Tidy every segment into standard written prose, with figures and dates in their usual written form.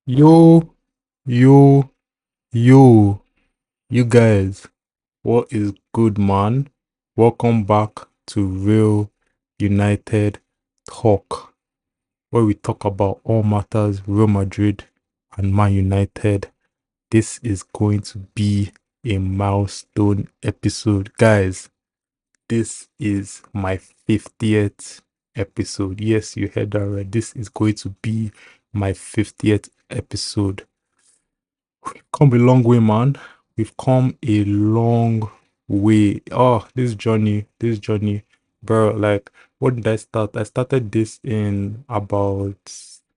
Yo, yo, yo, you guys, what is good, man? Welcome back to Real United Talk, where we talk about all matters Real Madrid and Man United. This is going to be a milestone episode, guys. This is my 50th episode. Yes, you heard that right. This is going to be my 50th episode. Come a long way, man. We've come a long way. Oh, this journey, bro. Like, what did I start? I started this in about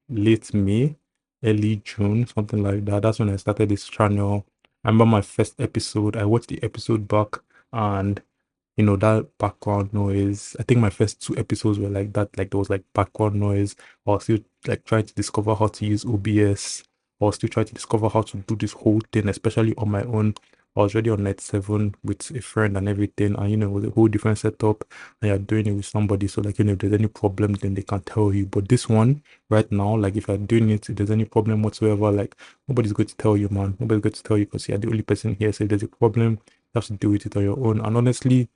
late May, early June, something like that. That's when I started this channel. I remember my first episode. I watched the episode back, and that background noise. I think my first two episodes were like that. Like there was like background noise. I was still like trying to discover how to use OBS. I was still trying to discover how to do this whole thing, especially on my own. I was already on night 7 with a friend and everything, and it was a whole different setup. And you're doing it with somebody, so like if there's any problem, then they can tell you. But this one right now, like if you're doing it, if there's any problem whatsoever, like nobody's going to tell you, man. Nobody's going to tell you because you're the only person here. So if there's a problem, you have to deal with it on your own. And honestly,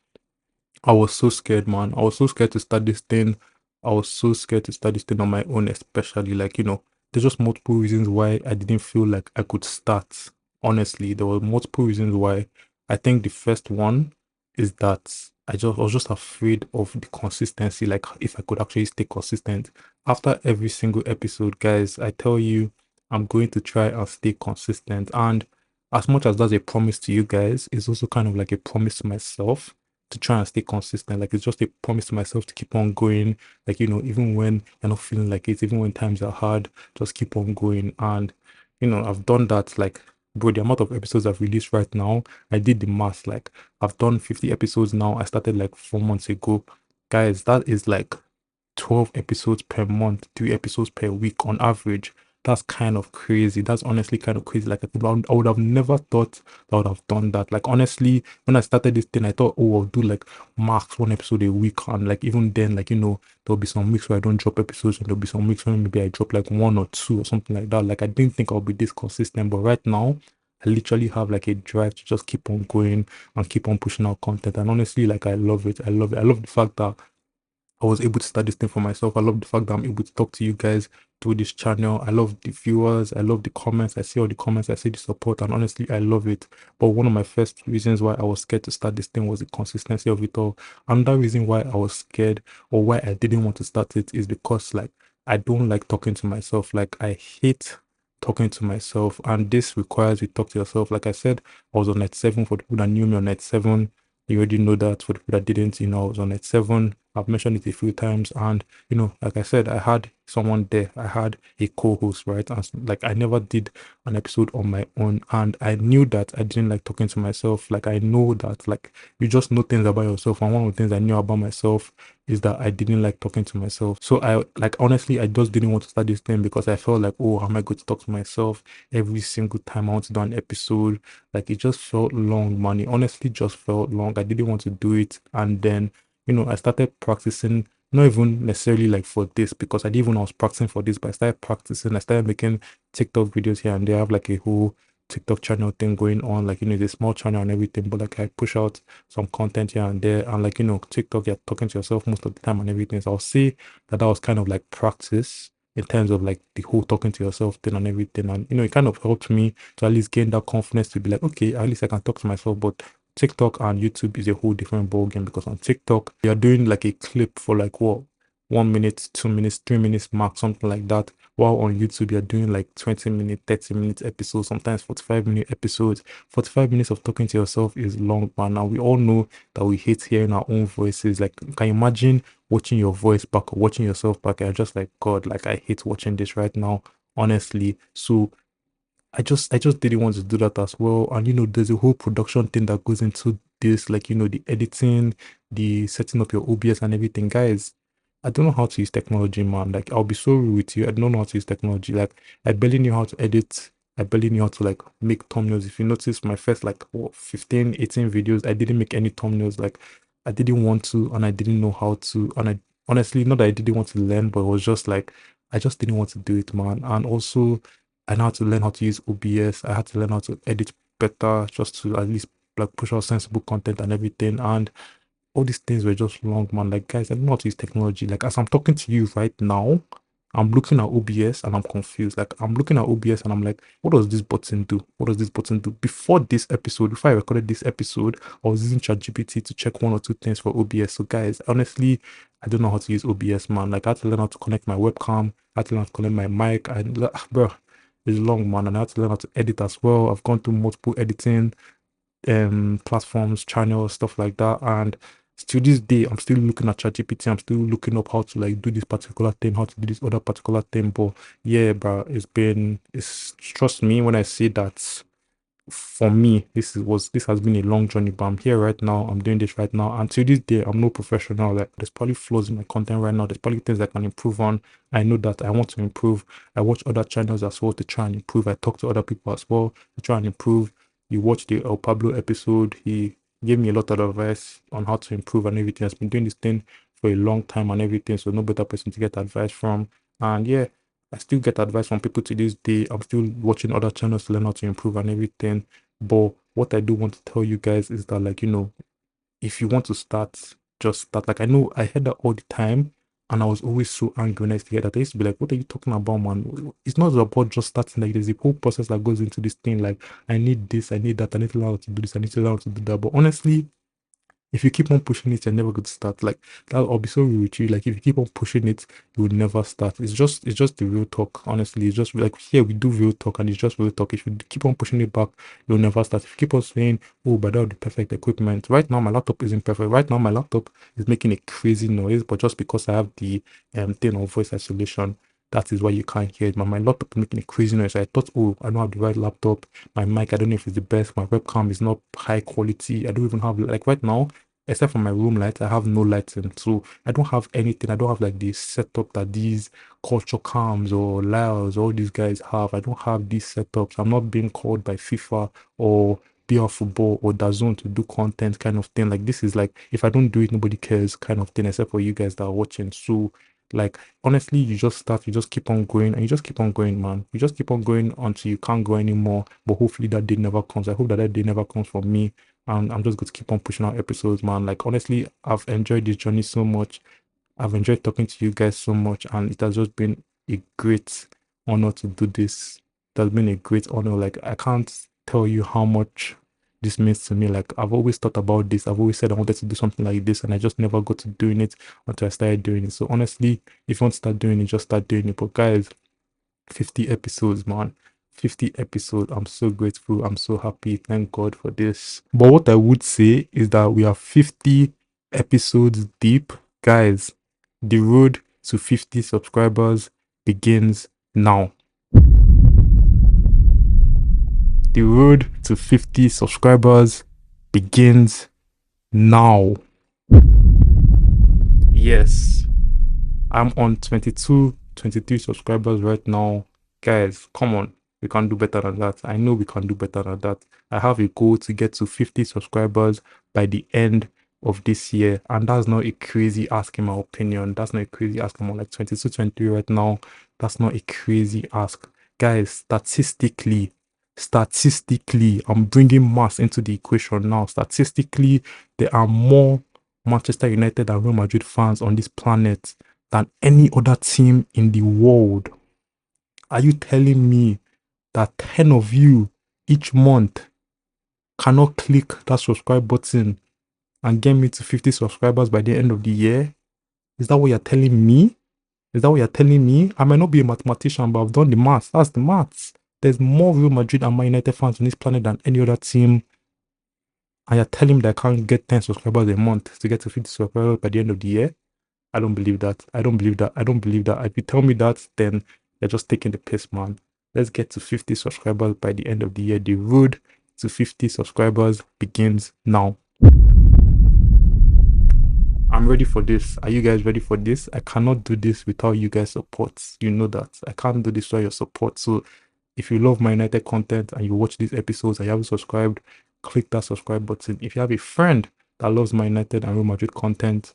I was so scared, man. I was so scared to start this thing. I was so scared to start this thing on my own, especially like, there's just multiple reasons why I didn't feel like I could start. Honestly, there were multiple reasons why. I think the first one is that I was just afraid of the consistency, like if I could actually stay consistent. After every single episode, guys, I tell you, I'm going to try and stay consistent. And as much as that's a promise to you guys, it's also kind of like a promise to myself to try and stay consistent. Like it's just a promise to myself to keep on going. Like, even when you're not feeling like it, even when times are hard, just keep on going. And, I've done that. Like, bro, the amount of episodes I've released right now, I did the math. Like, I've done 50 episodes now. I started like 4 months ago. Guys, that is like 12 episodes per month, 3 episodes per week on average. That's kind of crazy. That's honestly kind of crazy. Like, I would have never thought that I would have done that. Like, honestly, when I started this thing, I thought, oh, I'll do like max 1 episode a week. And like, even then, like, there'll be some weeks where I don't drop episodes, and there'll be some weeks where maybe I drop like one or two or something like that. Like, I didn't think I'll be this consistent. But right now, I literally have like a drive to just keep on going and keep on pushing out content. And honestly, like, I love it. I love it. I love the fact that I was able to start this thing for myself. I love the fact that I'm able to talk to you guys through this channel. I love the viewers. I love the comments. I see all the comments. I see the support. And honestly, I love it. But one of my first reasons why I was scared to start this thing was the consistency of it all. Another reason why I was scared or why I didn't want to start it is because, like, I don't like talking to myself. Like, I hate talking to myself. And this requires you talk to yourself. Like I said, I was on night 7 for the people that knew me on night 7. You already know that. For the people that didn't, I was on night 7. I've mentioned it a few times. And, like I said, I had someone there. I had a co-host, right? And like I never did an episode on my own. And I knew that I didn't like talking to myself. Like I know that like you just know things about yourself. And one of the things I knew about myself is that I didn't like talking to myself. So I like honestly I just didn't want to start this thing because I felt like, oh, how am I going to talk to myself every single time I want to do an episode? Like it just felt long, man. It honestly just felt long. I didn't want to do it. And then, I started practicing, not even necessarily like for this, because I didn't even know I was practicing for this, but I started practicing. I started making TikTok videos here and there. I have like a whole TikTok channel thing going on. Like, it's a small channel and everything, but like I push out some content here and there. And like, TikTok, you're talking to yourself most of the time and everything. So I'll say that was kind of like practice in terms of like the whole talking to yourself thing and everything. And it kind of helped me to at least gain that confidence to be like, okay, at least I can talk to myself. But TikTok and YouTube is a whole different ball game because on TikTok you're doing like a clip for like what 1 minute, 2 minutes, 3 minutes max, something like that. While on YouTube you're doing like 20 minute, 30 minutes episodes, sometimes 45-minute episodes. 45 minutes of talking to yourself is long, man. Now we all know that we hate hearing our own voices. Like, can you imagine watching your voice back or watching yourself back? I'm just like, God, like I hate watching this right now, honestly. So I just didn't want to do that as well. And there's a whole production thing that goes into this, like the editing, the setting up your OBS and everything. Guys, I don't know how to use technology, man. Like I'll be so real with you. I don't know how to use technology. Like I barely knew how to edit. I barely knew how to like make thumbnails. If you notice my first like what, 15, 18 videos, I didn't make any thumbnails. Like I didn't want to and I didn't know how to. And I honestly not that I didn't want to learn, but it was just like I just didn't want to do it, man. And also I know how to learn how to use OBS. I had to learn how to edit better just to at least like push out sensible content and everything. And all these things were just long, man. Like, guys, I don't know how to use technology. Like, as I'm talking to you right now, I'm looking at OBS and I'm confused. Like, I'm looking at OBS and I'm like, what does this button do? What does this button do? Before this episode, before I recorded this episode, I was using ChatGPT to check one or two things for OBS. So, guys, honestly, I don't know how to use OBS, man. Like, I had to learn how to connect my webcam. I had to learn how to connect my mic. And, bro, it's long, man. And I had to learn how to edit as well. I've gone through multiple editing platforms, channels, stuff like that. And still this day, I'm still looking at ChatGPT. I'm still looking up how to like do this particular thing, how to do this other particular thing. But yeah, bro, it's trust me when I say that for me, this has been a long journey, but I'm here right now. I'm doing this right now. Until this day, I'm no professional. Like there's probably flaws in my content right now. There's probably things I can improve on. I know that I want to improve. I watch other channels as well to try and improve. I talk to other people as well to try and improve. You watch the El Pablo episode. He gave me a lot of advice on how to improve and everything. I've been doing this thing for a long time and everything. So no better person to get advice from. And yeah, I still get advice from people to this day. I'm still watching other channels to learn how to improve and everything. But what I do want to tell you guys is that, like, if you want to start, just start. Like, I know I heard that all the time, and I was always so angry when I used to hear that. I used to be like, what are you talking about, man? It's not about just starting. Like, there's a whole process that goes into this thing. Like, I need this, I need that, I need to learn how to do this, I need to learn how to do that. But honestly, if you keep on pushing it, you're never going to start. Like that, I'll be so real with you. Like if you keep on pushing it, you will never start. It's just the real talk. Honestly, it's just like here we do real talk, and it's just real talk. If you keep on pushing it back, you'll never start. If you keep on saying, "Oh, but that would be perfect equipment," right now my laptop isn't perfect. Right now my laptop is making a crazy noise, but just because I have the thing of voice isolation. That is why you can't hear it. My laptop is making a crazy noise. I thought, oh, I don't have the right laptop. My mic, I don't know if it's the best. My webcam is not high quality. I don't even have like right now except for my room lights, I have no lighting. So I don't have anything. I don't have like the setup that these culture cams or Lyles, all these guys have. I don't have these setups. I'm not being called by FIFA or BR Football or DAZN to do content kind of thing. Like this is like if I don't do it, nobody cares kind of thing, except for you guys that are watching. So like honestly, you just start, you just keep on going and you just keep on going, man. You just keep on going until you can't go anymore. But hopefully that day never comes. I hope that day never comes for me, and I'm just going to keep on pushing out episodes, man. Like honestly, I've enjoyed this journey so much. I've enjoyed talking to you guys so much, and it has just been a great honor to do this. It has been a great honor. Like I can't tell you how much this means to me. Like I've always thought about this. I've always said I wanted to do something like this, and I just never got to doing it until I started doing it. So honestly, if you want to start doing it, just start doing it. But guys, 50 episodes, man. 50 episodes. I'm so grateful. I'm so happy. Thank God for this. But what I would say is that we are 50 episodes deep. Guys, the road to 50 subscribers begins now. The road to 50 subscribers begins now. Yes. I'm on 22, 23 subscribers right now. Guys, come on. We can do better than that. I know we can do better than that. I have a goal to get to 50 subscribers by the end of this year. And that's not a crazy ask in my opinion. That's not a crazy ask. I'm on like 22, 23 right now. That's not a crazy ask. Guys, statistically, I'm bringing mass into the equation now. Statistically, there are more Manchester United and Real Madrid fans on this planet than any other team in the world. Are you telling me that 10 of you each month cannot click that subscribe button and get me to 50 subscribers by the end of the year? Is that what you're telling me? Is that what you're telling me? I might not be a mathematician, but I've done the maths. That's the maths. There's more Real Madrid and Man United fans on this planet than any other team. And you're telling me that I can't get 10 subscribers a month to get to 50 subscribers by the end of the year? I don't believe that. I don't believe that. I don't believe that. If you tell me that, then you're just taking the piss, man. Let's get to 50 subscribers by the end of the year. The road to 50 subscribers begins now. I'm ready for this. Are you guys ready for this? I cannot do this without you guys' support. You know that. I can't do this without your support. So if you love my United content and you watch these episodes and you haven't subscribed, click that subscribe button. If you have a friend that loves my United and Real Madrid content,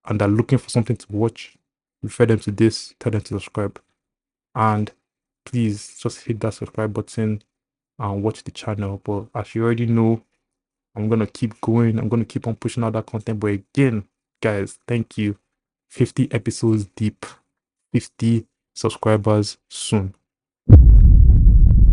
and they're looking for something to watch, refer them to this, tell them to subscribe. And please just hit that subscribe button and watch the channel. But as you already know, I'm gonna keep going. I'm gonna keep on pushing out that content. But again, guys, thank you. 50 episodes deep, 50 subscribers soon.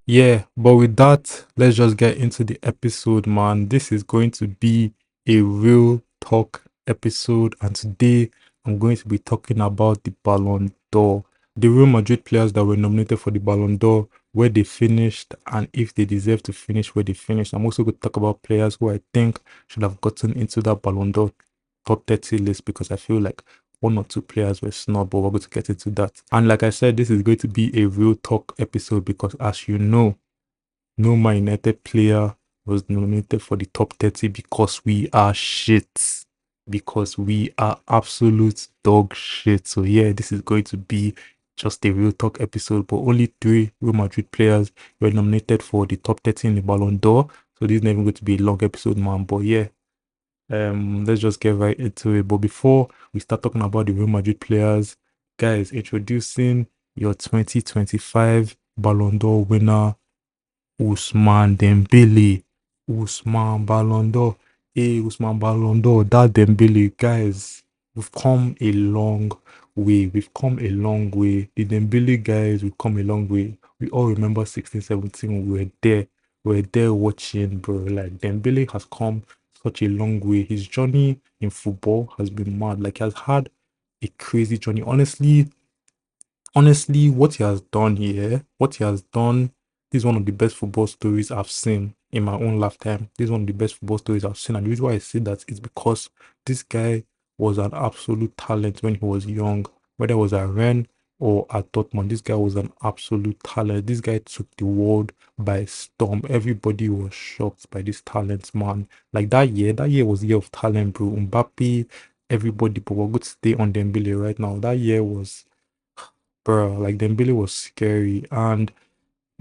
Yeah, but with that, let's just get into the episode, man. This is going to be a real talk episode, and today I'm going to be talking about the Ballon d'Or. The Real Madrid players that were nominated for the Ballon d'Or, where they finished, and if they deserve to finish where they finished. I'm also going to talk about players who I think should have gotten into that Ballon d'Or top 30 list, because I feel like one or two players were snubbed, but we're going to get into that. And like I said, this is going to be a real talk episode because, as you know, no Man United player was nominated for the top 30 because we are shit. Because we are absolute dog shit. So yeah, this is going to be just a real talk episode. But only 3 Real Madrid players were nominated for the top 30 in the Ballon d'Or. So this is not even going to be a long episode, man. But yeah, let's just get right into it. But before we start talking about the Real Madrid players, guys, introducing your 2025 Ballon d'Or winner, Ousmane Dembele. Ousmane Ballon d'Or. Hey, Ousmane Ballon d'Or, that Dembele, guys, we've come a long way. We've come a long way. The Dembele guys, we've come a long way. We all remember 16, 17, we were there. We were there watching, bro. Like, Dembele has come such a long way. His journey in football has been mad. Like, he has had a crazy journey. Honestly, what he has done here, what he has done, this is one of the best football stories I've seen in my own lifetime. This is one of the best football stories I've seen. And the reason why I say that is because this guy was an absolute talent when he was young, whether it was at Rennes or at Dortmund. This guy was an absolute talent. This guy took the world by storm. Everybody was shocked by this talent, man. Like that year was the year of talent, bro. Mbappe, everybody, but we're going to stay on Dembele right now. That year was, bro, like Dembele was scary, and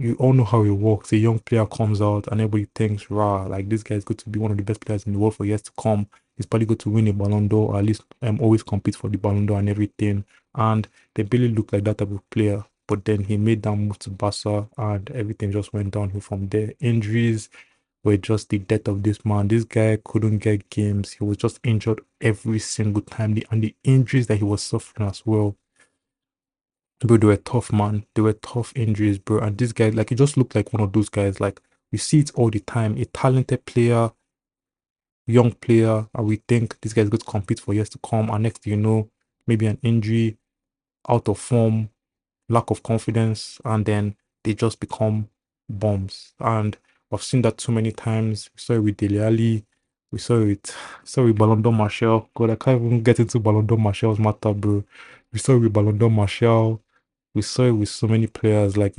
you all know how it works. A young player comes out, and everybody thinks, "Rah, like this guy is going to be one of the best players in the world for years to come. He's probably going to win a Ballon d'Or, or at least always compete for the Ballon d'Or and everything." And Dembele looked like that type of player, but then he made that move to Barca, and everything just went downhill from there. Injuries were just the death of this man. This guy couldn't get games. He was just injured every single time, and the injuries that he was suffering as well, bro, they were tough, man. They were tough injuries, bro. And this guy, like, he just looked like one of those guys. Like, we see it all the time. A talented player, young player, and we think this guy's going to compete for years to come. And next thing you know, maybe an injury, out of form, lack of confidence, and then they just become bombs. And I've seen that too many times. We saw it with Dele Alli. We saw it with Ballon d'Or Martial. God, I can't even get into Ballon d'Or Martial's matter, bro. We saw it with Ballon d'Or Martial. We saw it with so many players, like,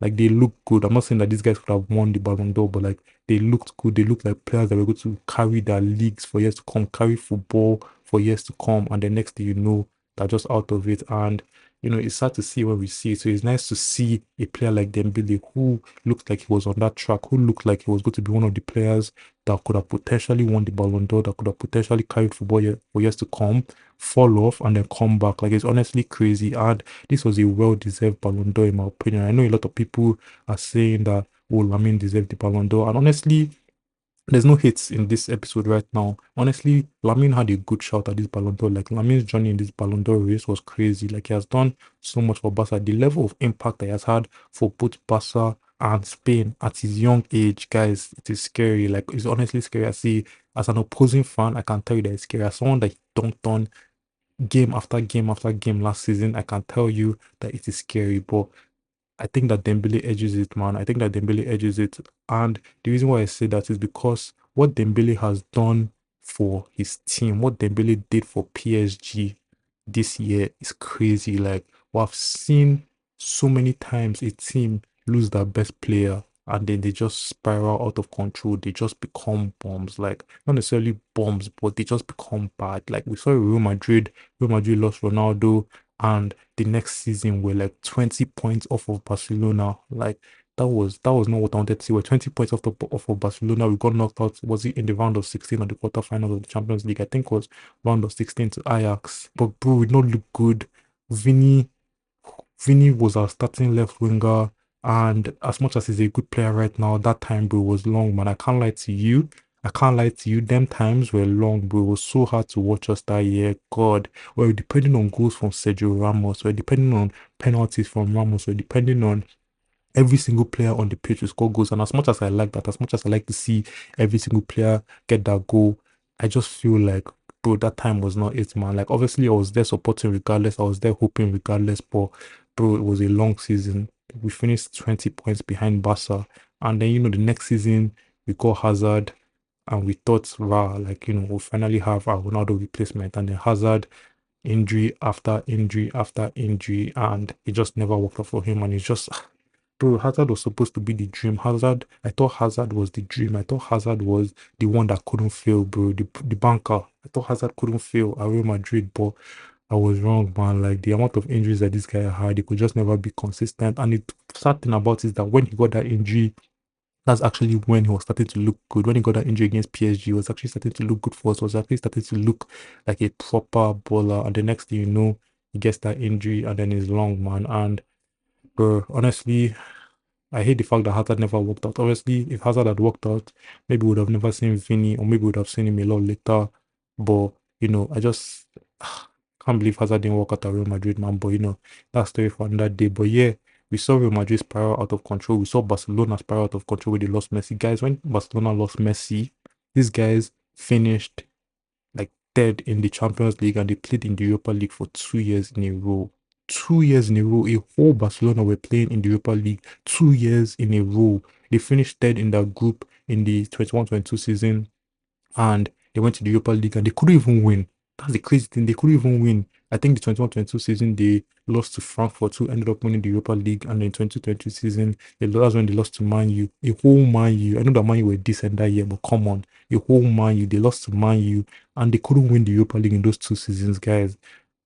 like they look good. I'm not saying that these guys could have won the Ballon d'Or, but like they looked good. They looked like players that were going to carry their leagues for years to come, carry football for years to come. And the next thing you know, they're just out of it. And it's sad to see when we see it. So it's nice to see a player like Dembele, who looked like he was on that track, who looked like he was going to be one of the players that could have potentially won the Ballon d'Or, that could have potentially carried football for years to come, fall off and then come back. Like, it's honestly crazy. And this was a well-deserved Ballon d'Or, in my opinion. I know a lot of people are saying that, oh, Lamine deserved the Ballon d'Or. And honestly, there's no hits in this episode right now. Honestly, Lamine had a good shout at this Ballon d'Or. Like, Lamine's journey in this Ballon d'Or race was crazy. Like, he has done so much for Barca. The level of impact that he has had for both Barca and Spain at his young age, guys, it is scary. Like, it's honestly scary. I see, as an opposing fan, I can tell you that it's scary. As someone that dunked on game after game after game last season, I can tell you that it is scary. But I think that Dembele edges it, man. I think that Dembele edges it. And the reason why I say that is because what Dembele has done for his team, what Dembele did for PSG this year is crazy. Like, we've seen so many times a team lose their best player and then they just spiral out of control. They just become bombs. Like, not necessarily bombs, but they just become bad. Like, we saw Real Madrid. Real Madrid lost Ronaldo, and the next season we're like 20 points off of Barcelona. Like, that was not what I wanted to see. We're 20 points off of Barcelona. We got knocked out. Was it in the round of 16 or the quarterfinals of the Champions League? I think it was round of 16 to Ajax. But bro, we not look good. Vinny, Vinny was our starting left winger. And as much as he's a good player right now, that time, bro, was long, man. I can't lie to you. I can't lie to you. Them times were long, bro. It was so hard to watch us that year. God, we were depending on goals from Sergio Ramos. We were depending on penalties from Ramos. We were depending on every single player on the pitch to score goals. And as much as I like that, as much as I like to see every single player get that goal, I just feel like, bro, that time was not it, man. Like, obviously, I was there supporting regardless. I was there hoping regardless. But, bro, it was a long season. We finished 20 points behind Barca. And then, the next season, we got Hazard. And we thought, wow, like, we'll finally have our Ronaldo replacement. And then Hazard, injury after injury after injury. And it just never worked out for him. And it's just, bro, Hazard was supposed to be the dream. I thought Hazard was the dream. I thought Hazard was the one that couldn't fail, bro. The banker. I thought Hazard couldn't fail at Real Madrid, but I was wrong, man. Like the amount of injuries that this guy had, he could just never be consistent. And the sad thing about it is that when he got that injury, that's actually when he was starting to look good. When he got that injury against PSG, he was actually starting to look good for us. He was actually starting to look like a proper bowler. And the next thing you know, he gets that injury and then he's long, man. And bro, honestly, I hate the fact that Hazard never worked out. Obviously, if Hazard had worked out, maybe we would have never seen Vinny, or maybe we would have seen him a lot later. But I just can't believe Hazard didn't work out at Real Madrid, man. But that story for another day. But yeah, we saw Real Madrid spiral out of control. We saw Barcelona spiral out of control when they lost Messi. Guys, when Barcelona lost Messi, these guys finished like third in the Champions League and they played in the Europa League for 2 years in a row. 2 years in a row, a whole Barcelona were playing in the Europa League 2 years in a row. They finished third in that group in the 21-22 season and they went to the Europa League and they couldn't even win. That's the crazy thing. They couldn't even win. I think the 21-22 season they lost to Frankfurt, who ended up winning the Europa League, and the 2020 season that's when they lost to Man U. A whole Man U. I know that Man U were decent that year, but come on, a whole Man U. They lost to Man U, and they couldn't win the Europa League in those 2 seasons, guys.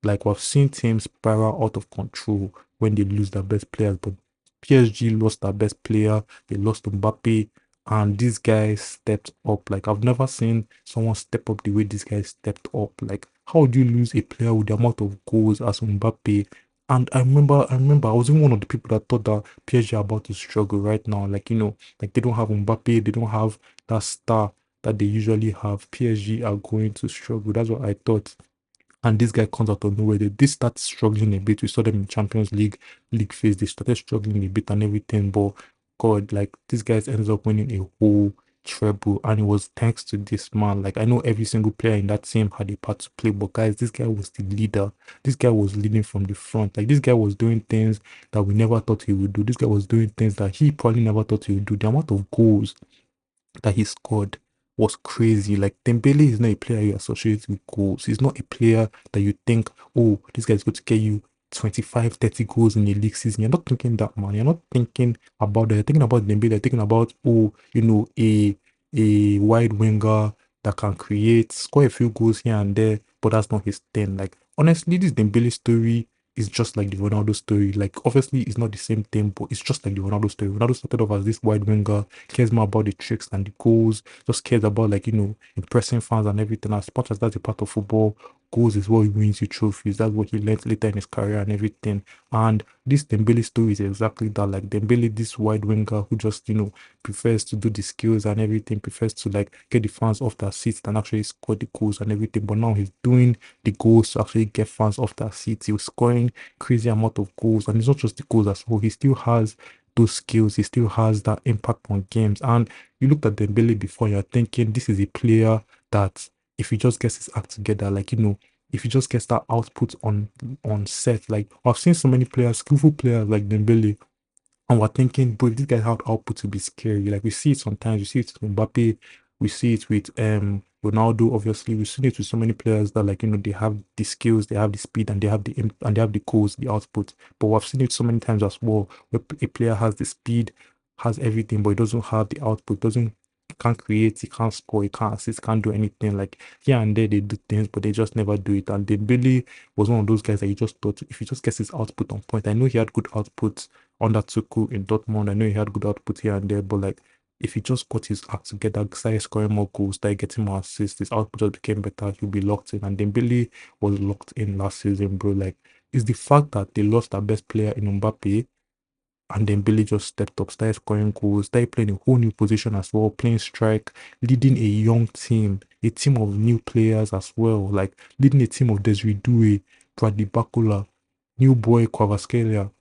Like we've seen teams spiral out of control when they lose their best players, but PSG lost their best player. They lost to Mbappe, and these guys stepped up. Like I've never seen someone step up the way these guys stepped up. Like how do you lose a player with the amount of goals as Mbappe? And I remember I was even one of the people that thought that PSG are about to struggle right now. Like like they don't have Mbappe, they don't have that star that they usually have. PSG are going to struggle. That's what I thought. And this guy comes out of nowhere. They did start struggling a bit. We saw them in Champions League phase. They started struggling a bit and everything. But God, like these guys ended up winning a whole treble, and it was thanks to this man. Like I know every single player in that team had a part to play, but guys, this guy was the leader. This guy was leading from the front. Like this guy was doing things that we never thought he would do. This guy was doing things that he probably never thought he would do. The amount of goals that he scored was crazy. Like Dembele is not a player you associate with goals. He's not a player that you think, oh, this guy's going to get you 25, 30 goals in a league season. You're not thinking that, man. You're not thinking about that. You're thinking about Dembele. You're thinking about, oh, a wide winger that can create, score a few goals here and there, but that's not his thing. Like, honestly, this Dembele story is just like the Ronaldo story. Like, obviously, it's not the same thing, but it's just like the Ronaldo story. Ronaldo started off as this wide winger, cares more about the tricks than the goals, just cares about, like, impressing fans and everything. As much as that's a part of football, goals is what wins you trophies. That's what he learned later in his career and everything. And this Dembele story is exactly that. Like, Dembele, this wide winger who just, prefers to do the skills and everything, prefers to, like, get the fans off their seats and actually score the goals and everything. But now he's doing the goals to actually get fans off their seats. He was scoring crazy amount of goals, and it's not just the goals as well. He still has those skills. He still has that impact on games. And you looked at Dembele before, you're thinking this is a player that if he just gets his act together, like if he just gets that output on set, like I've seen so many players, skillful players like Dembele, and we're thinking, bro, if this guy had output to be scary. Like we see it sometimes, we see it with Mbappe, we see it with Ronaldo, obviously. We've seen it with so many players that like they have the skills, they have the speed, and they have and they have the goals, the output. But we've seen it so many times as well, where a player has the speed, has everything, but he doesn't have the output, doesn't can't create, he can't score, he can't assist, can't do anything. Like here and there they do things, but they just never do it. And Dembele was one of those guys that you just thought if he just gets his output on point. I know he had good output under Tuchel in Dortmund. I know he had good output here and there, but like if he just got his act together, started scoring more goals, started getting more assists, his output just became better, he'll be locked in. And Dembele was locked in last season, bro. Like It's the fact that they lost their best player in Mbappe, and then Billy just stepped up, started scoring goals, started playing a whole new position as well, playing strike, leading a young team, a team of new players as well, like leading a team of Desiree Doué, Bradley Bakula, new boy Kvaratskelia,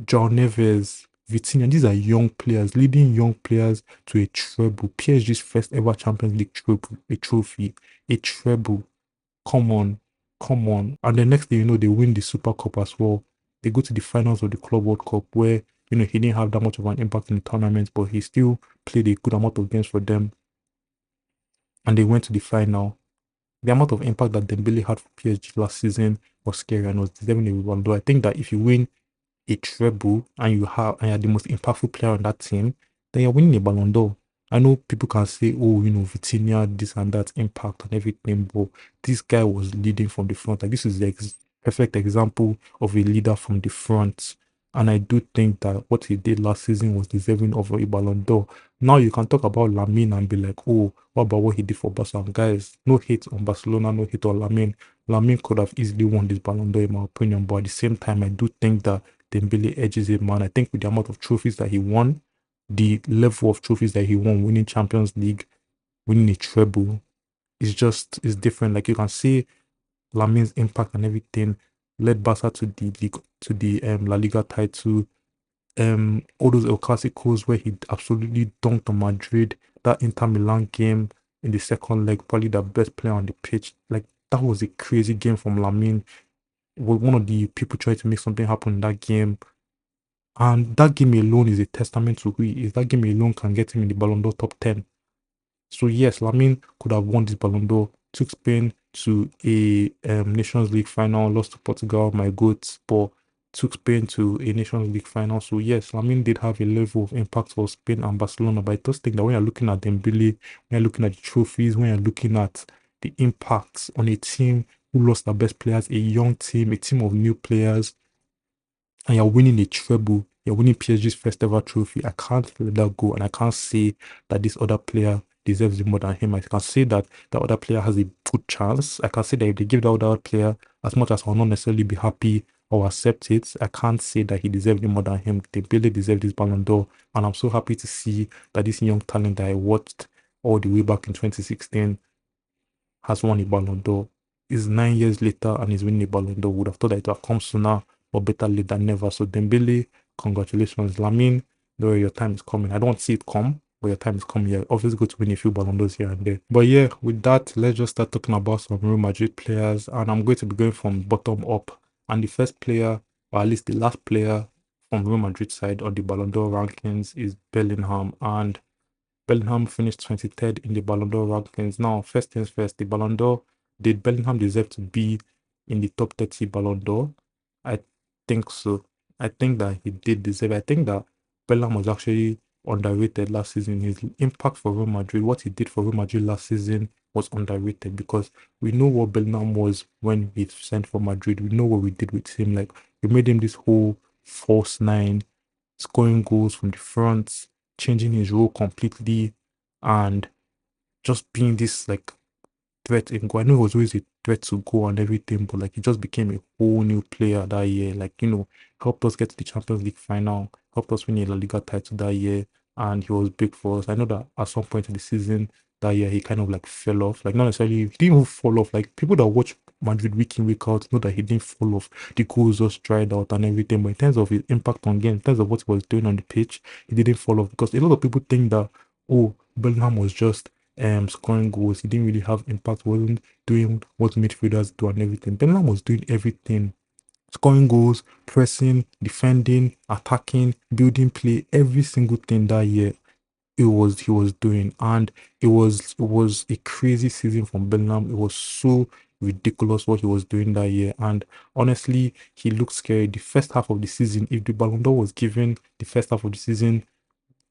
John Neves, Vitinha. These are young players, leading young players to a treble. PSG's first ever Champions League treble, a trophy, a treble. Come on, come on. And the next thing you know, they win the Super Cup as well. They go to the finals of the Club World Cup where, he didn't have that much of an impact in the tournament, but he still played a good amount of games for them. And they went to the final. The amount of impact that Dembele had for PSG last season was scary and was deserving a Ballon d'Or. I think that if you win a treble and you're the most impactful player on that team, then you're winning a Ballon d'Or. I know people can say, oh, Vitinha, this and that impact on everything, but this guy was leading from the front. Like, this is the perfect example of a leader from the front. And I do think that what he did last season was deserving of a Ballon d'Or. Now you can talk about Lamine and be like, oh, what about what he did for Barcelona? Guys, no hate on Barcelona, no hate on Lamine. Lamine could have easily won this Ballon d'Or in my opinion, but at the same time, I do think that Dembele edges him, man. I think with the amount of trophies that he won, the level of trophies that he won, winning Champions League, winning a treble, is different. Like, you can see Lamine's impact and everything led Barca to the league, to the La Liga title. All those El Clasicos where he absolutely dunked on Madrid. That Inter Milan game in the second leg, probably the best player on the pitch. Like, that was a crazy game from Lamine. Was one of the people trying to make something happen in that game. And that game alone is a testament to who he is. That game alone can get him in the Ballon d'Or top 10. So yes, Lamine could have won this Ballon d'Or, took Spain to a Nations League final, lost to Portugal, my goats, but took Spain to a Nations League final. So yes, Lamine did have a level of impact for Spain and Barcelona. But I just think that when you're looking at Dembele, when you're looking at the trophies, when you're looking at the impacts on a team who lost their best players, a young team, a team of new players, and you're winning a treble, you're winning PSG's first ever trophy, I can't let that go. And I can't say that this other player deserves it more than him. I can say that the other player has a good chance. I can say that if they give the other player, as much as I'll not necessarily be happy or accept it, I can't say that he deserves it more than him. They barely deserve this Ballon d'Or. And I'm so happy to see that this young talent that I watched all the way back in 2016 has won a Ballon d'Or. It's 9 years later and he's winning a Ballon d'Or. Would have thought that it would have come sooner, but better late than never. So Dembele, congratulations. Lamine, though your time is coming. I don't see it come, but your time is coming. You're obviously going to win a few Ballon d'Ors here and there. But yeah, with that, let's just start talking about some Real Madrid players. And I'm going to be going from bottom up. And the first player, or at least the last player from Real Madrid side on the Ballon d'Or rankings is Bellingham. And Bellingham finished 23rd in the Ballon d'Or rankings. Now, first things first, the Ballon d'Or, did Bellingham deserve to be in the top 30 Ballon d'Or? I think so. I think that he did deserve it. I think that Bellingham was actually underrated last season. His impact for Real Madrid, what he did for Real Madrid last season was underrated because we know what Bellingham was when he signed for Madrid. We know what we did with him. Like, we made him this whole false nine, scoring goals from the front, changing his role completely, and just being this like threat in goal. I know he was always a threat to goal and everything, but like he just became a whole new player that year. Like, helped us get to the Champions League final, helped us win a La Liga title that year, and he was big for us. I know that at some point in the season that year he kind of like fell off. Like, not necessarily, he didn't even fall off. Like, people that watch Madrid week in, week out know that he didn't fall off. The goals just dried out and everything. But in terms of his impact on game, in terms of what he was doing on the pitch, he didn't fall off because a lot of people think that, oh, Bellingham was just scoring goals. He didn't really have impact, wasn't doing what midfielders do and everything. Bellingham was doing everything. Scoring goals, pressing, defending, attacking, building play, every single thing that year he was doing. And it was a crazy season from Bellingham. It was so ridiculous what he was doing that year. And honestly, he looked scary. The first half of the season, if the Ballon d'Or was given the first half of the season,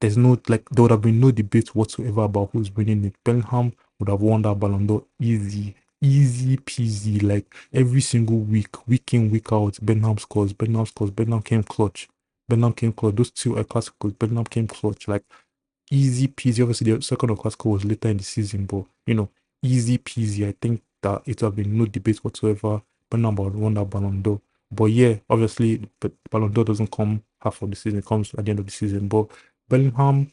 there's no like there would have been no debate whatsoever about who's winning it. Bellingham would have won that Ballon d'Or easy, easy peasy. Like every single week, week in, week out, Bellingham scores, Bellingham scores, Bellingham came clutch. Bellingham came clutch. Those two are classicals. Bellingham came clutch. Like easy peasy. Obviously, the second of classical was later in the season, but easy peasy. I think that it would have been no debate whatsoever. Bellingham would have won that Ballon d'Or. But yeah, obviously, but Ballon d'Or doesn't come half of the season; it comes at the end of the season. But Bellingham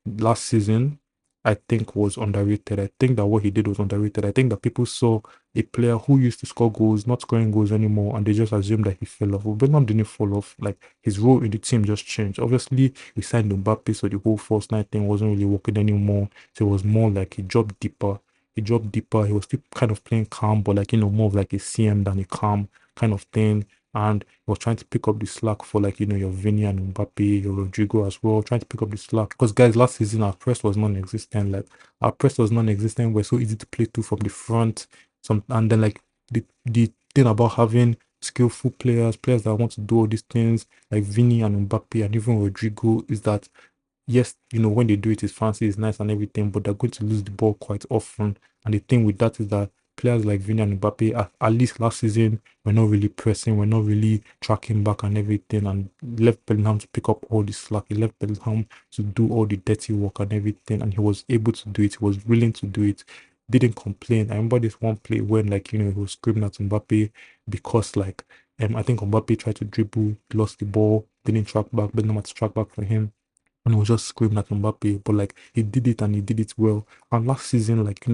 last season, I think, was underrated. I think that what he did was underrated. I think that people saw a player who used to score goals, not scoring goals anymore, and they just assumed that he fell off. But Bellingham didn't fall off. Like, his role in the team just changed. Obviously, we signed Mbappe, so the whole false nine thing wasn't really working anymore. So it was more like he dropped deeper. He dropped deeper. He was still kind of playing calm, but like, more of like a CM than a calm kind of thing. And he was trying to pick up the slack for, like, your Vinny and Mbappe, your Rodrigo as well, trying to pick up the slack. Because guys, last season our press was non-existent. Like, our press was non-existent. We're so easy to play to from the front. And then, like, the thing about having skillful players that want to do all these things, like Vinny and Mbappe and even Rodrigo, is that yes, when they do it, it's fancy, it's nice and everything, but they're going to lose the ball quite often. And the thing with that is that players like Vini and Mbappe, at least last season, were not really pressing, we're not really tracking back and everything, and left Bellingham to pick up all the slack. He left Bellingham to do all the dirty work and everything, and he was able to do it. He was willing to do it. Didn't complain. I remember this one play when, like, he was screaming at Mbappe because, like, I think Mbappe tried to dribble, lost the ball, didn't track back, Bellingham had to track back for him, and he was just screaming at Mbappe, but like he did it and he did it well. And last season, like,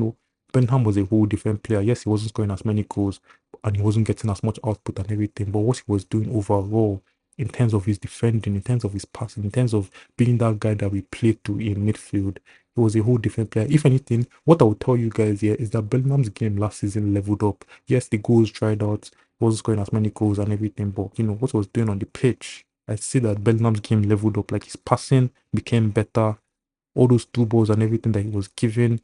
Benham was a whole different player. Yes, he wasn't scoring as many goals and he wasn't getting as much output and everything, but what he was doing overall, in terms of his defending, in terms of his passing, in terms of being that guy that we played to in midfield, he was a whole different player. If anything, what I will tell you guys here is that Bellingham's game last season leveled up. Yes, the goals dried out, he wasn't scoring as many goals and everything, but what he was doing on the pitch, I see that Bellingham's game leveled up. Like, his passing became better. All those two balls and everything that he was giving,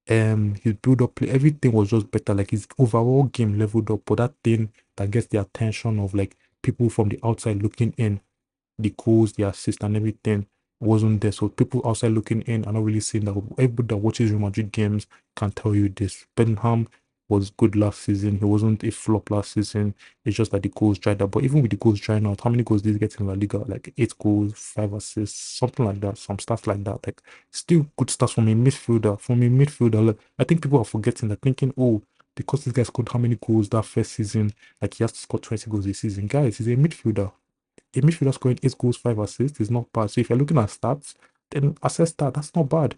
his build up play, everything was just better. Like, his overall game leveled up. But that thing that gets the attention of, like, people from the outside looking in, the goals, the assist, and everything wasn't there. So people outside looking in are not really seeing that. Everybody that watches Real Madrid games can tell you this. Bellingham was good last season. He wasn't a flop last season. It's just that the goals dried out. But even with the goals drying out, how many goals did he get in La Liga? Like 8 goals, 5 assists, something like that. Some stats like that. Like, still good stats from a midfielder. Like, I think people are forgetting that, thinking, oh, because this guy scored how many goals that first season, like he has to score 20 goals a season. Guys, he's a midfielder. A midfielder scoring 8 goals, 5 assists is not bad. So if you're looking at stats, then assess that. That's not bad.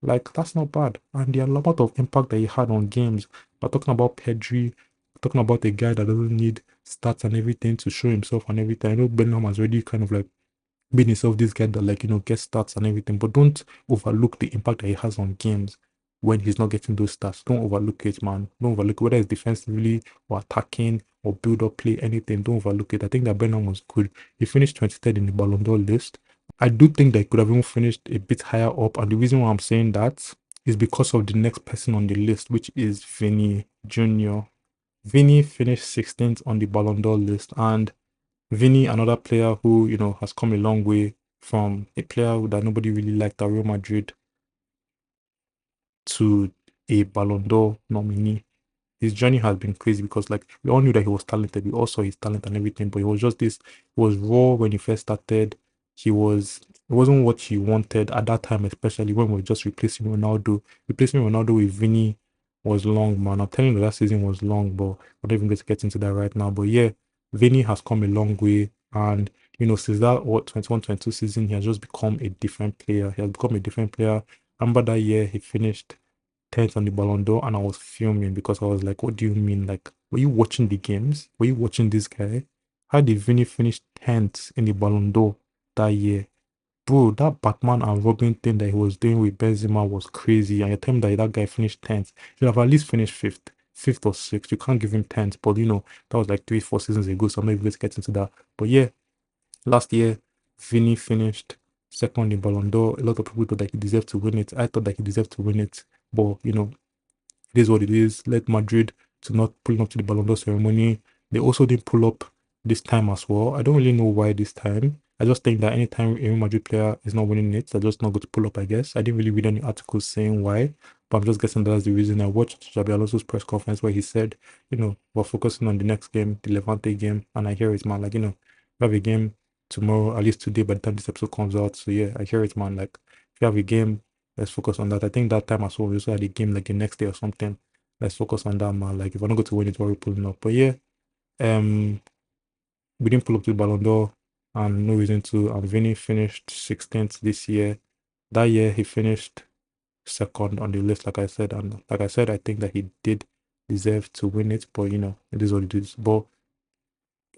Like, that's not bad. And the amount of impact that he had on games. We're talking about Pedri, talking about a guy that doesn't need stats and everything to show himself and everything. I know Bellingham has already kind of like been himself this guy that, like, gets stats and everything, but don't overlook the impact that he has on games when he's not getting those stats. Don't overlook it, man. Don't overlook it, whether it's defensively or attacking or build up play, anything. Don't overlook it. I think that Bernard was good. He finished 23rd in the Ballon d'Or list. I do think that he could have even finished a bit higher up, and the reason why I'm saying that is because of the next person on the list, which is Vinny Jr. Vinny finished 16th on the Ballon d'Or list, and Vinny, another player who, has come a long way from a player that nobody really liked at Real Madrid to a Ballon d'Or nominee. His journey has been crazy because, like, we all knew that he was talented. We all saw his talent and everything, but he was just this. He was raw when he first started. It wasn't what he wanted at that time, especially when we were just replacing Ronaldo. Replacing Ronaldo with Vinny was long, man. I'm telling you, that season was long, but I'm not even going to get into that right now. But yeah, Vinny has come a long way, and since that 21-22 season, he has just become a different player. He has become a different player. I remember that year he finished 10th on the Ballon d'Or, and I was fuming because I was like, what do you mean? Like, were you watching the games? Were you watching this guy? How did Vinny finish 10th in the Ballon d'Or that year? Bro, that Batman and Robin thing that he was doing with Benzema was crazy. And you're telling me that guy finished 10th. He should have at least finished 5th. 5th or 6th. You can't give him 10th. But that was like 3, 4 seasons ago. So I'm not even going to get into that. But yeah, last year, Vinny finished second in Ballon d'Or. A lot of people thought that he deserved to win it. I thought that he deserved to win it. But it is what it is. Let Madrid to not pulling up to the Ballon d'Or ceremony. They also didn't pull up this time as well. I don't really know why this time. I just think that anytime a Real Madrid player is not winning it, they're just not going to pull up, I guess. I didn't really read any articles saying why, but I'm just guessing that's the reason. I watched Xabi Alonso's press conference where he said, we're focusing on the next game, the Levante game, and I hear it, man. Like, we have a game tomorrow, at least today by the time this episode comes out. So yeah, I hear it, man. Like, if you have a game, let's focus on that. I think that time as well, we also had a game like the next day or something. Let's focus on that, man. Like, if we're not going to win it, we're pulling up. But yeah, um, we didn't pull up to the Ballon d'Or, and no reason to. And Vinny finished 16th this year. That year he finished second on the list, like I said, and like I said, I think that he did deserve to win it, but it is what it is. But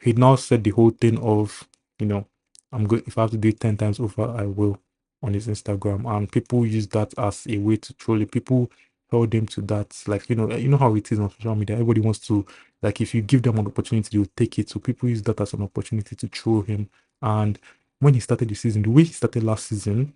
he now said the whole thing of, I'm good if I have to do it 10 times over, I will, on his Instagram. And people use that as a way to troll it. People held him to that. Like, you know how it is on social media. Everybody wants to, like, if you give them an opportunity, they'll take it. So people use that as an opportunity to troll him. And when he started the season, the way he started last season,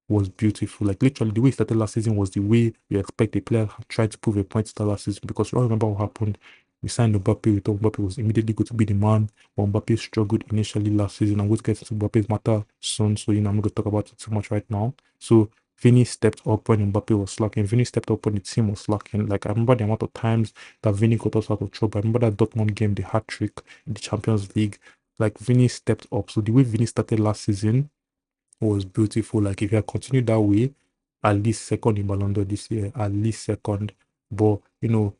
was beautiful. Like literally, the way he started last season was the way you expect a player tried to prove a point start last season. Because you all remember what happened. We signed Mbappe. We thought Mbappe was immediately going to be the man. But Mbappe struggled initially last season. I'm going to get to Mbappe's matter soon. So I'm not going to talk about it too much right now. So Vinny stepped up when Mbappe was slacking. Vinny stepped up when the team was slacking. Like I remember the amount of times that Vinny got us out of trouble. I remember that Dortmund game, the hat trick in the Champions League. Like Vinny stepped up. So the way Vinny started last season was beautiful. Like if he had continued that way, at least second in Ballon d'Or this year, at least second. But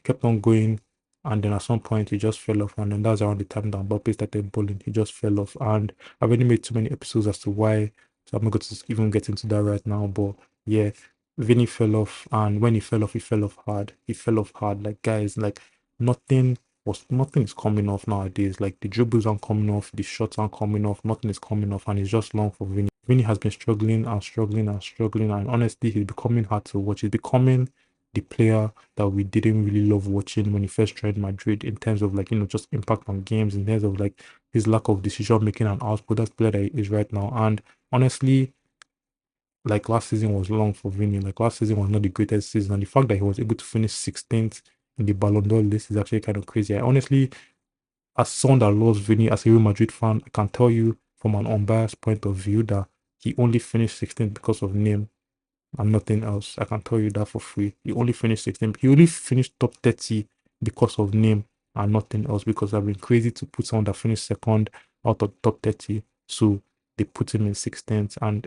kept on going, and then at some point he just fell off, and then that's around the time that Mbappe started bowling. He just fell off, and I've already made too many episodes as to why, so I'm not going to even get into that right now. But yeah, Vinny fell off, and when he fell off hard. He fell off hard. Like guys, like nothing is coming off nowadays. Like the dribbles aren't coming off, the shots aren't coming off, nothing is coming off, and it's just long for Vinny. Vinny has been struggling and struggling and struggling, and honestly, he's becoming hard to watch. He's becoming the player that we didn't really love watching when he first joined Madrid in terms of like just impact on games, in terms of like his lack of decision making and output. That's the player that he is right now. And honestly, like last season was long for Vinny. Like last season was not the greatest season, and the fact that he was able to finish 16th in the Ballon d'Or list is actually kind of crazy. I honestly, as someone that loves Vinny, as a Real Madrid fan, I can tell you from an unbiased point of view that he only finished 16th because of name and nothing else. I can tell you that for free. He only finished 16th. He only finished top 30 because of name and nothing else. Because I've been crazy to put someone that finished second out of top 30. So they put him in 16th. And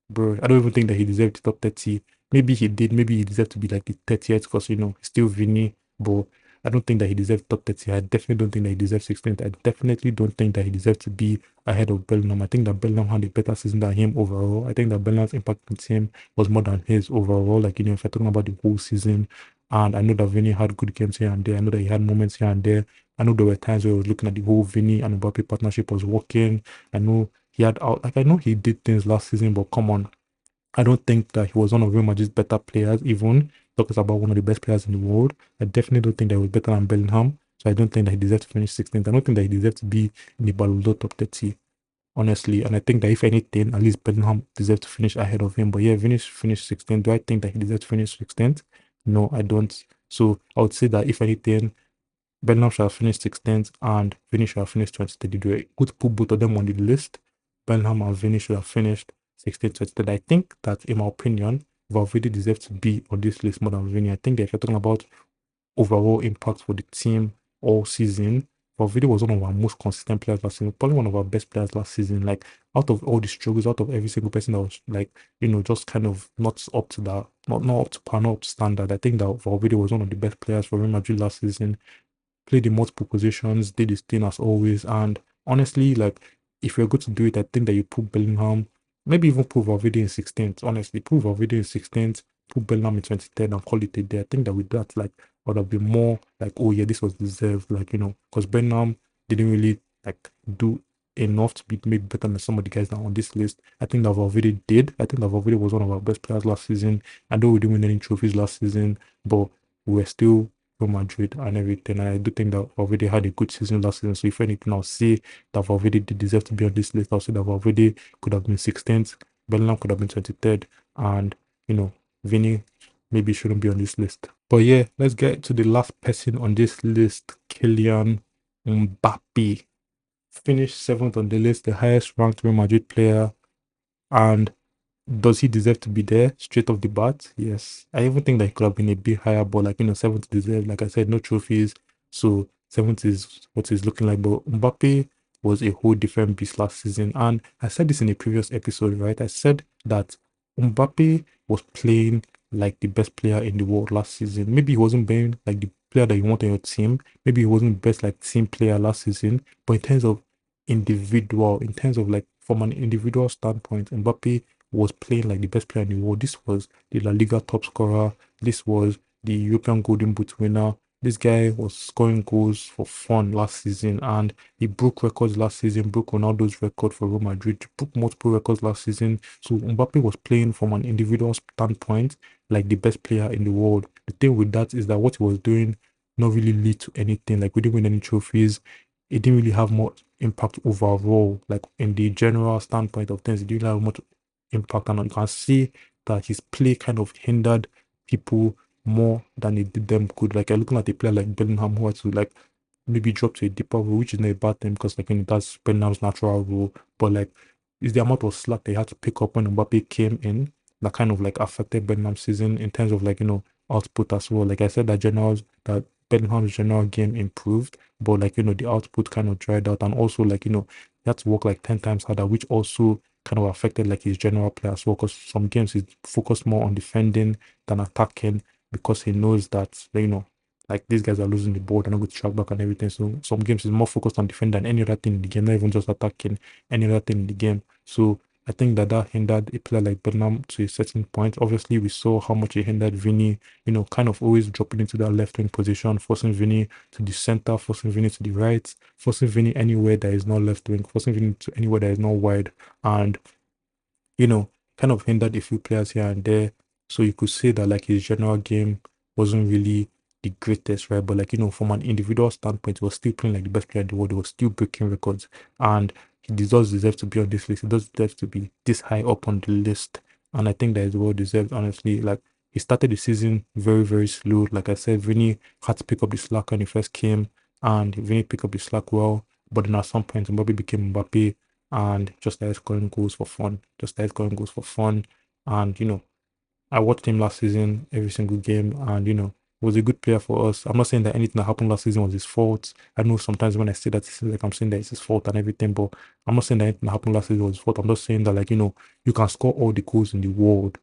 bro, I don't even think that he deserved the top 30. Maybe he did. Maybe he deserved to be like the 30th because, he's still Vinny. But I don't think that he deserved top 30. I definitely don't think that he deserves 16th. I definitely don't think that he deserved to be ahead of Bellingham. I think that Bellingham had a better season than him overall. I think that Bellingham's impact on the team was more than his overall. Like, if you're talking about the whole season. And I know that Vinny had good games here and there. I know that he had moments here and there. I know there were times where I was looking at the whole Vinny and Mbappe partnership was working. I know he had out, like I know he did things last season, but come on, I don't think that he was one of Real Madrid's better players, even talking about one of the best players in the world. I definitely don't think that he was better than Bellingham. So I don't think that he deserves to finish 16th. I don't think that he deserves to be in the Ballon d'Or top 30, honestly. And I think that if anything, at least Bellingham deserves to finish ahead of him. But yeah, finished 16th. Do I think that he deserves to finish 16th? No, I don't. So I would say that if anything, Bellingham shall finish 16th and Vinny shall finish 23rd. If you could put both of them on the list, Bellingham and Vinny should have finished 16th, 23rd. I think that, in my opinion, Valverde deserves to be on this list more than Vinny. I think that if you're talking about overall impact for the team all season, Valverde was one of our most consistent players last season, probably one of our best players last season. Like, out of all the struggles, out of every single person that was like, just kind of not up to that, not up to par, not up to standard. I think that Valverde was one of the best players for Real Madrid last season, played in multiple positions, did his thing as always. And honestly, like if you're good to do it, I think that you put Bellingham, maybe even put Valverde in 16th. Honestly, put Valverde in 16th, put Bellingham in 23rd, and call it a day. I think that with that, like, I would have been more like, oh yeah, this was deserved, like, because Bellingham didn't really like do enough to be made better than some of the guys that are on this list. I think that Valverde did. I think that Valverde was one of our best players last season. I know we didn't win any trophies last season, but we were still Real Madrid and everything. And I do think that Valverde had a good season last season. So if anything, I'll say that Valverde did deserve to be on this list. I'll say that Valverde could have been 16th, Bellingham could have been 23rd, and Vinny maybe shouldn't be on this list. But yeah, let's get to the last person on this list, Kylian Mbappe. Finished 7th on the list, the highest ranked Real Madrid player, and does he deserve to be there straight off the bat? Yes. I even think that he could have been a bit higher, but like, seventh deserved. Like I said, no trophies. So seventh is what he's looking like. But Mbappe was a whole different beast last season. And I said this in a previous episode, right? I said that Mbappe was playing like the best player in the world last season. Maybe he wasn't playing like the player that you want on your team. Maybe he wasn't best like team player last season. But in terms of individual, in terms of like from an individual standpoint, Mbappe was playing like the best player in the world. This was the La Liga top scorer. This was the European Golden Boot winner. This guy was scoring goals for fun last season, and he broke records last season, broke Ronaldo's record for Real Madrid, broke multiple records last season. So Mbappe was playing from an individual standpoint like the best player in the world. The thing with that is that what he was doing not really lead to anything. Like we didn't win any trophies. It didn't really have much impact overall. Like in the general standpoint of things, it didn't have much impact, and you can see that his play kind of hindered people more than it did them good. Like you're looking at a player like Bellingham who had to like maybe drop to a deeper role, which is not a bad thing because like that's Bellingham's natural role. But like is the amount of slack they had to pick up when Mbappe came in that kind of like affected Bellingham's season in terms of like output as well. Like I said, that Bellingham's general game improved, but like the output kind of dried out, and also like he had to work like 10 times harder, which also kind of affected like his general play as well. Because some games he's focused more on defending than attacking because he knows that like these guys are losing the ball, they're not going to track back and everything. So some games he's more focused on defending than any other thing in the game, not even just attacking any other thing in the game. So I think that hindered a player like Bellingham to a certain point. Obviously, we saw how much it hindered Vinny, kind of always dropping into that left wing position, forcing Vinny to the center, forcing Vinny to the right, forcing Vinny anywhere that is not left wing, forcing Vinny to anywhere that is not wide. And kind of hindered a few players here and there. So you could say that like his general game wasn't really the greatest, right? But like, from an individual standpoint, he was still playing like the best player in the world. He was still breaking records. And he does deserve to be on this list. He does deserve to be this high up on the list. And I think that is well deserved, honestly. Like he started the season very, very slow. Like I said, Vinny had to pick up the slack when he first came, and Vinny picked up the slack well. But then at some point, Mbappe became Mbappe and just started scoring goals for fun. Just started scoring goals for fun. And I watched him last season, every single game, and he was a good player for us. I'm not saying that anything that happened last season was his fault. I know sometimes when I say that, it's like I'm saying that it's his fault and everything, but I'm not saying that anything that happened last season was his fault. I'm just saying that like you can score all the goals in the world,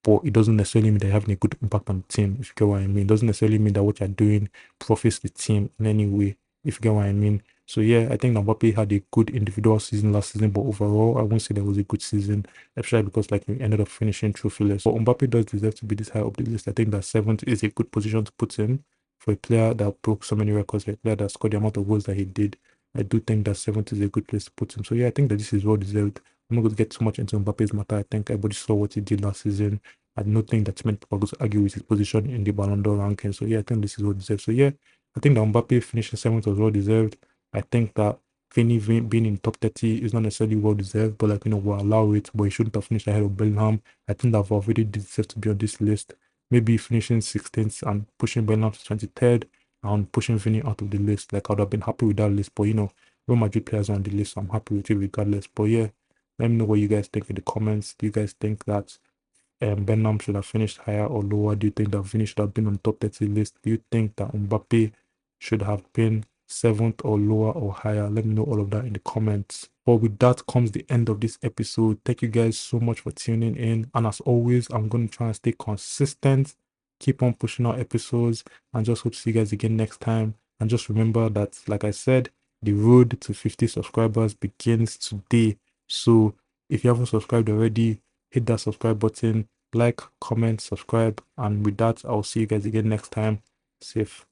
but it doesn't necessarily mean they're having a good impact on the team, if you get what I mean. It doesn't necessarily mean that what you're doing profits the team in any way, if you get what I mean. So yeah, I think that Mbappe had a good individual season last season, but overall, I won't say that was a good season, especially because like he ended up finishing trophyless. But Mbappe does deserve to be this high up the list. I think that seventh is a good position to put in for a player that broke so many records, for a player that scored the amount of goals that he did. I do think that seventh is a good place to put him. So yeah, I think that this is well deserved. I'm not going to get too much into Mbappe's matter. I think everybody saw what he did last season. I don't think that many people are going to argue with his position in the Ballon d'Or ranking. So yeah, I think this is well deserved. So yeah, I think that Mbappe finishing seventh was well deserved. I think that Vinny being in top 30 is not necessarily well deserved, but like we'll allow it. But he shouldn't have finished ahead of Bellingham. I think that Valverde deserves to be on this list. Maybe finishing 16th and pushing Bellingham to 23rd and pushing Vinny out of the list. Like I would have been happy with that list. But Real Madrid players are on the list, so I'm happy with it regardless. But yeah, let me know what you guys think in the comments. Do you guys think that Bellingham should have finished higher or lower? Do you think that Vinny should have been on top 30 list? Do you think that Mbappe should have been seventh or lower or higher? Let me know all of that in the comments. But with that comes the end of this episode. Thank you guys so much for tuning in. And as always, I'm going to try and stay consistent, keep on pushing out episodes, and just hope to see you guys again next time. And just remember that, like I said, the road to 50 subscribers begins today. So if you haven't subscribed already, hit that subscribe button, like, comment, subscribe, and with that, I'll see you guys again next time. Safe.